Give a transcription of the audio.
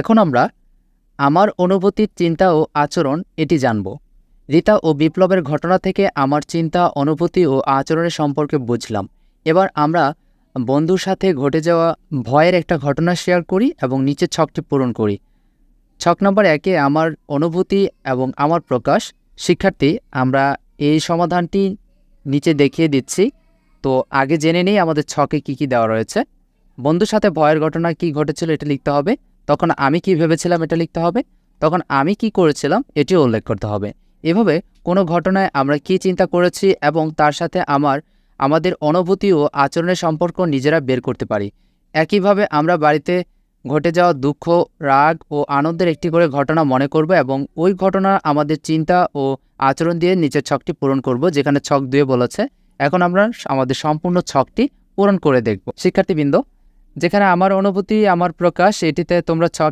এখন আমরা আমার অনুভূতি, চিন্তা ও আচরণ এটি জানব। রীতা ও বিপ্লবের ঘটনা থেকে আমার চিন্তা, অনুভূতি ও আচরণের সম্পর্কে বুঝলাম। এবার আমরা বন্ধুর সাথে ঘটে যাওয়া ভয়ের একটা ঘটনা শেয়ার করি এবং নিচের ছকটি পূরণ করি। ছক নম্বর 1-এ আমার অনুভূতি এবং আমার প্রকাশ। শিক্ষার্থী, আমরা এই সমাধানটি নিচে দেখিয়ে দিচ্ছি। তো আগে জেনে নেই আমাদের ছকে কি দেওয়া রয়েছে। বন্ধুর সাথে ভয়ের ঘটনা কি ঘটেছিল এটা লিখতে হবে। তখন আমি কি ভেবেছিলাম এটা লিখতে হবে। তখন আমি কি করেছিলাম এটিও উল্লেখ করতে হবে। এভাবে কোনো ঘটনায় আমরা কি চিন্তা করেছি এবং তার সাথে আমাদের অনুভূতি ও আচরণের সম্পর্ক নিজেরা বের করতে পারি। একইভাবে আমরা বাড়িতে ঘটে যাওয়া দুঃখ, রাগ ও আনন্দের একটি করে ঘটনা মনে করব এবং ওই ঘটনা আমাদের চিন্তা ও আচরণ দিয়ে নিচের ছকটি পূরণ করব, যেখানে ছক 2 বলেছে। এখন আমরা আমাদের সম্পূর্ণ ছকটি পূরণ করে দেখব। শিক্ষার্থীবৃন্দ, যেখানে আমার অনুভূতি, আমার প্রকাশ, এটিতে তোমরা ছক